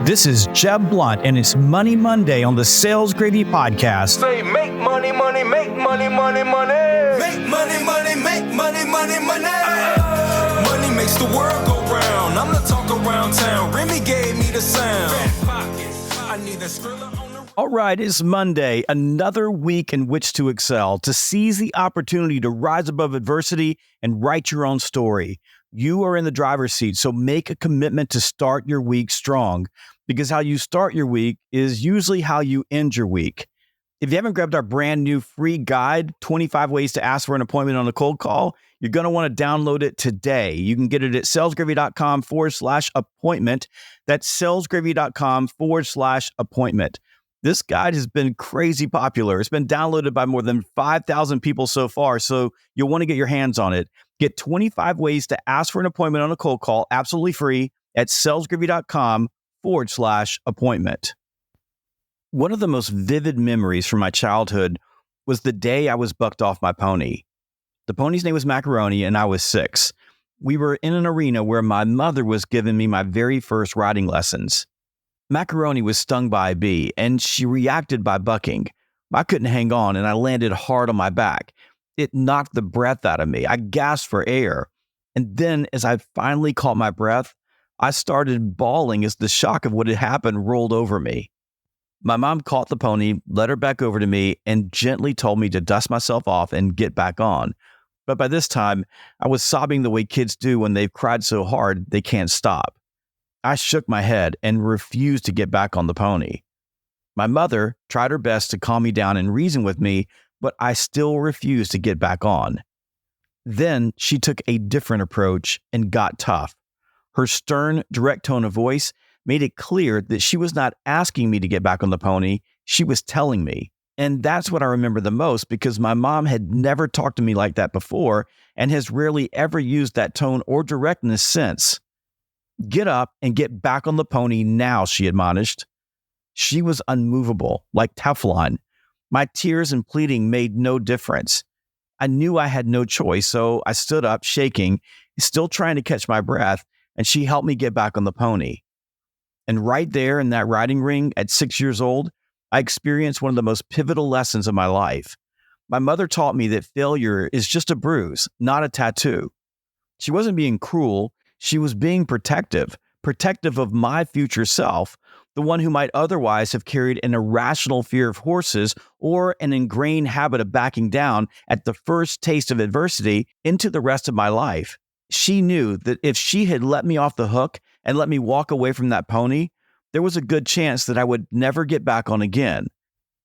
This is Jeb Blunt, and it's Money Monday on the Sales Gravy Podcast. Say make money, money, make money, money, money. Make money, money, make money, money, money. Money makes the world go round. I'm the talk around town. Remy gave me the sound. I need a Skrilla on the... All right, it's Monday, another week in which to excel, to seize the opportunity to rise above adversity and write your own story. You are in the driver's seat, so make a commitment to start your week strong, because how you start your week is usually how you end your week. If you haven't grabbed our brand new free guide, 25 Ways to Ask for an Appointment on a Cold Call, you're going to want to download it today. You can get it at salesgravy.com/appointment. That's salesgravy.com/appointment. This guide has been crazy popular. It's been downloaded by more than 5,000 people so far, so you'll want to get your hands on it. Get 25 ways to ask for an appointment on a cold call, absolutely free, at salesgravy.com/appointment. One of the most vivid memories from my childhood was the day I was bucked off my pony. The pony's name was Macaroni, and I was 6. We were in an arena where my mother was giving me my very first riding lessons. Macaroni was stung by a bee, and she reacted by bucking. I couldn't hang on, and I landed hard on my back. It knocked the breath out of me. I gasped for air. And then, as I finally caught my breath, I started bawling as the shock of what had happened rolled over me. My mom caught the pony, led her back over to me, and gently told me to dust myself off and get back on. But by this time, I was sobbing the way kids do when they've cried so hard they can't stop. I shook my head and refused to get back on the pony. My mother tried her best to calm me down and reason with me, but I still refused to get back on. Then she took a different approach and got tough. Her stern, direct tone of voice made it clear that she was not asking me to get back on the pony, she was telling me. And that's what I remember the most, because my mom had never talked to me like that before and has rarely ever used that tone or directness since. "Get up and get back on the pony now," she admonished. She was unmovable, like Teflon. My tears and pleading made no difference. I knew I had no choice, so I stood up, shaking, still trying to catch my breath, and she helped me get back on the pony. And right there in that riding ring at 6 years old, I experienced one of the most pivotal lessons of my life. My mother taught me that failure is just a bruise, not a tattoo. She wasn't being cruel. She was being protective of my future self, the one who might otherwise have carried an irrational fear of horses or an ingrained habit of backing down at the first taste of adversity into the rest of my life. She knew that if she had let me off the hook and let me walk away from that pony, there was a good chance that I would never get back on again.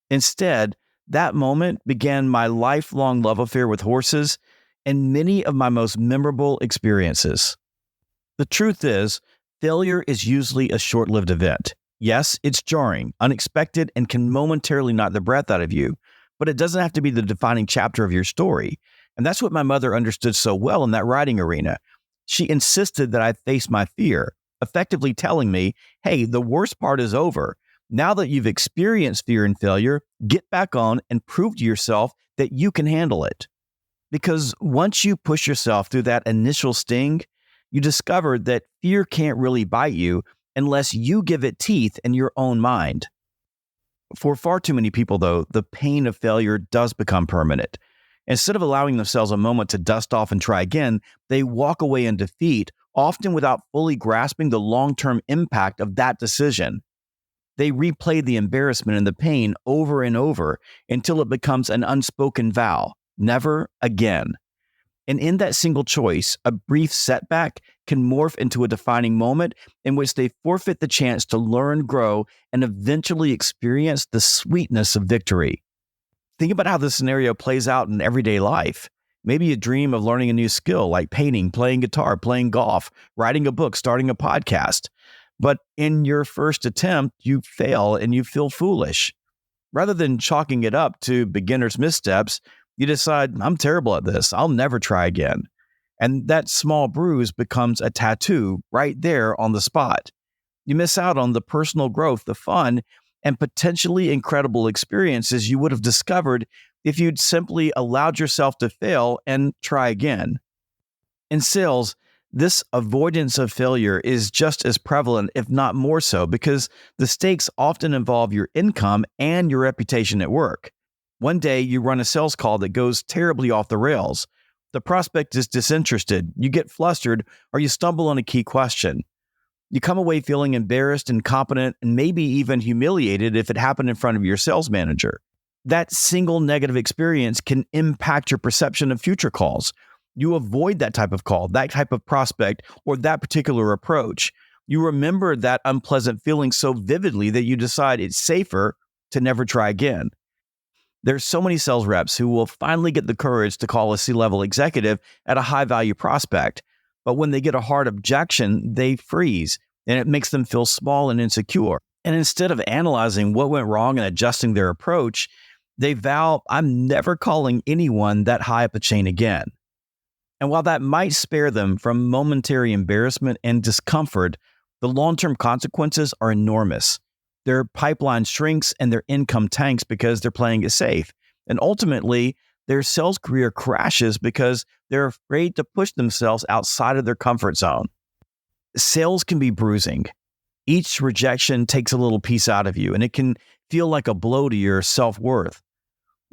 Instead, that moment began my lifelong love affair with horses and many of my most memorable experiences. The truth is, failure is usually a short-lived event. Yes, it's jarring, unexpected, and can momentarily knock the breath out of you, but it doesn't have to be the defining chapter of your story. And that's what my mother understood so well in that riding arena. She insisted that I face my fear, effectively telling me, hey, the worst part is over. Now that you've experienced fear and failure, get back on and prove to yourself that you can handle it. Because once you push yourself through that initial sting, you discover that fear can't really bite you unless you give it teeth in your own mind. For far too many people, though, the pain of failure does become permanent. Instead of allowing themselves a moment to dust off and try again, they walk away in defeat, often without fully grasping the long-term impact of that decision. They replay the embarrassment and the pain over and over until it becomes an unspoken vow, never again. And in that single choice, a brief setback can morph into a defining moment in which they forfeit the chance to learn, grow, and eventually experience the sweetness of victory. Think about how this scenario plays out in everyday life. Maybe you dream of learning a new skill like painting, playing guitar, playing golf, writing a book, starting a podcast. But in your first attempt, you fail and you feel foolish. Rather than chalking it up to beginner's missteps, you decide, I'm terrible at this. I'll never try again. And that small bruise becomes a tattoo right there on the spot. You miss out on the personal growth, the fun, and potentially incredible experiences you would have discovered if you'd simply allowed yourself to fail and try again. In sales, This avoidance of failure is just as prevalent, if not more so, because the stakes often involve your income and your reputation at work. One day you run a sales call that goes terribly off the rails. The prospect is disinterested, you get flustered, or you stumble on a key question. You come away feeling embarrassed, incompetent, and maybe even humiliated if it happened in front of your sales manager. That single negative experience can impact your perception of future calls. You avoid that type of call, that type of prospect, or that particular approach. You remember that unpleasant feeling so vividly that you decide it's safer to never try again. There's so many sales reps who will finally get the courage to call a C-level executive at a high-value prospect, but when they get a hard objection, they freeze, and it makes them feel small and insecure. And instead of analyzing what went wrong and adjusting their approach, they vow, I'm never calling anyone that high up a chain again. And while that might spare them from momentary embarrassment and discomfort, the long-term consequences are enormous. Their pipeline shrinks and their income tanks because they're playing it safe. And ultimately, their sales career crashes because they're afraid to push themselves outside of their comfort zone. Sales can be bruising. Each rejection takes a little piece out of you, and it can feel like a blow to your self-worth.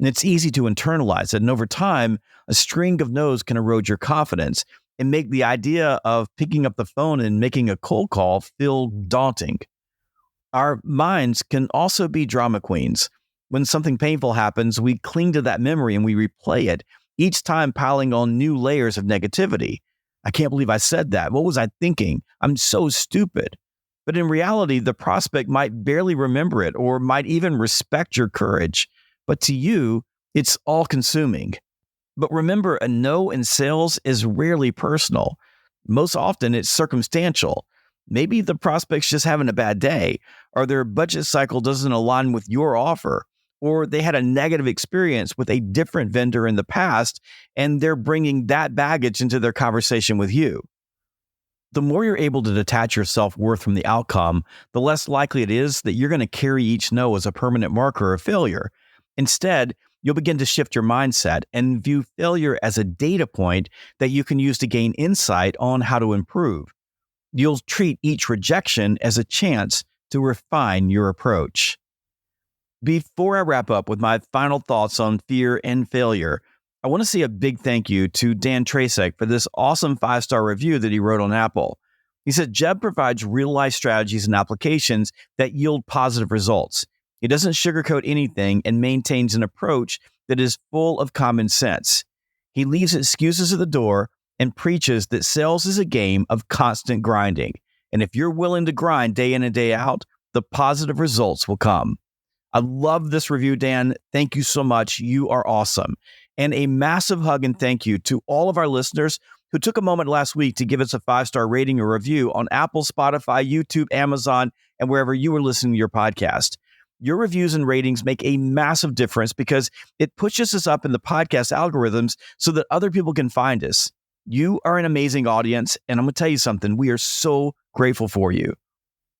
And it's easy to internalize it, and over time, a string of no's can erode your confidence and make the idea of picking up the phone and making a cold call feel daunting. Our minds can also be drama queens. When something painful happens, we cling to that memory and we replay it, each time piling on new layers of negativity. I can't believe I said that. What was I thinking? I'm so stupid. But in reality, the prospect might barely remember it or might even respect your courage. But to you, it's all-consuming. But remember, a no in sales is rarely personal. Most often, it's circumstantial. Maybe the prospect's just having a bad day, or their budget cycle doesn't align with your offer, or they had a negative experience with a different vendor in the past, and they're bringing that baggage into their conversation with you. The more you're able to detach your self-worth from the outcome, the less likely it is that you're going to carry each no as a permanent marker of failure. Instead, you'll begin to shift your mindset and view failure as a data point that you can use to gain insight on how to improve. You'll treat each rejection as a chance to refine your approach. Before I wrap up with my final thoughts on fear and failure, I want to say a big thank you to Dan Tracek for this awesome 5-star review that he wrote on Apple. He said, Jeb provides real-life strategies and applications that yield positive results. He doesn't sugarcoat anything and maintains an approach that is full of common sense. He leaves excuses at the door and preaches that sales is a game of constant grinding. And if you're willing to grind day in and day out, the positive results will come. I love this review, Dan. Thank you so much. You are awesome. And a massive hug and thank you to all of our listeners who took a moment last week to give us a 5-star rating or review on Apple, Spotify, YouTube, Amazon, and wherever you were listening to your podcast. Your reviews and ratings make a massive difference because it pushes us up in the podcast algorithms so that other people can find us. You are an amazing audience, and I'm going to tell you something. We are so grateful for you.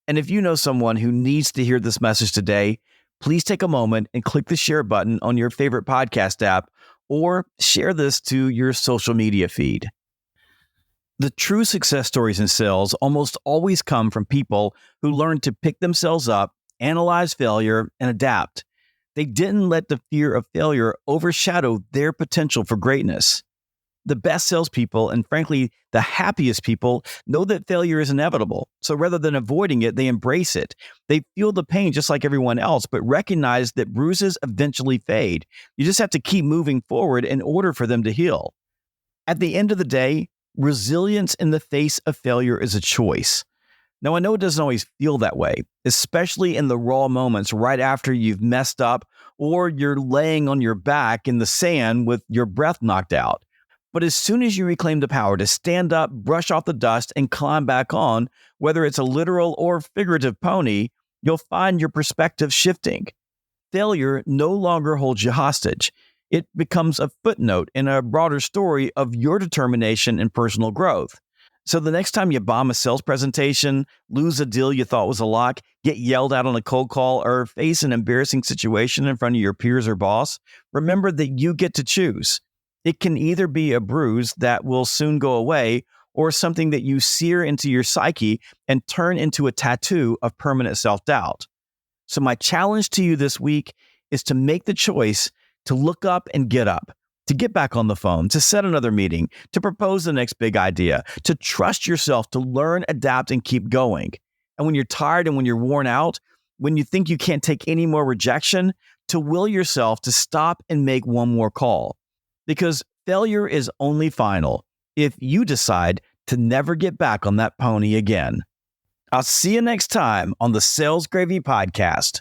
And if you know someone who needs to hear this message today, please take a moment and click the share button on your favorite podcast app or share this to your social media feed. The true success stories in sales almost always come from people who learn to pick themselves up, analyze failure, and adapt. They didn't let the fear of failure overshadow their potential for greatness. The best salespeople, and frankly, the happiest people, know that failure is inevitable. So rather than avoiding it, they embrace it. They feel the pain just like everyone else, but recognize that bruises eventually fade. You just have to keep moving forward in order for them to heal. At the end of the day, resilience in the face of failure is a choice. Now, I know it doesn't always feel that way, especially in the raw moments right after you've messed up or you're laying on your back in the sand with your breath knocked out. But as soon as you reclaim the power to stand up, brush off the dust, and climb back on, whether it's a literal or figurative pony, you'll find your perspective shifting. Failure no longer holds you hostage. It becomes a footnote in a broader story of your determination and personal growth. So the next time you bomb a sales presentation, lose a deal you thought was a lock, get yelled at on a cold call, or face an embarrassing situation in front of your peers or boss, remember that you get to choose. It can either be a bruise that will soon go away, or something that you sear into your psyche and turn into a tattoo of permanent self-doubt. So my challenge to you this week is to make the choice to look up and get up, to get back on the phone, to set another meeting, to propose the next big idea, to trust yourself, to learn, adapt, and keep going. And when you're tired and when you're worn out, when you think you can't take any more rejection, to will yourself to stop and make one more call. Because failure is only final if you decide to never get back on that pony again. I'll see you next time on the Sales Gravy Podcast.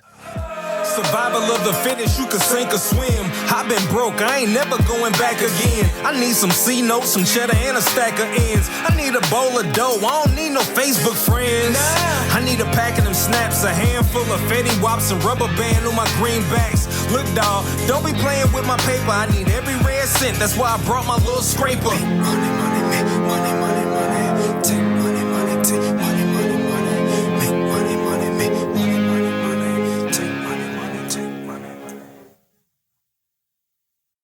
Survival of the fittest, you can sink or swim. I've been broke, I ain't never going back again. I need some C-notes, some cheddar, and a stack of ends. I need a bowl of dough, I don't need no Facebook friends. I need a pack of them snaps, a handful of Fetty Wops, and rubber band on my greenbacks. Look, dawg, don't be playing with my paper. I need every red cent, that's why I brought my little scraper. Money, money, money, money.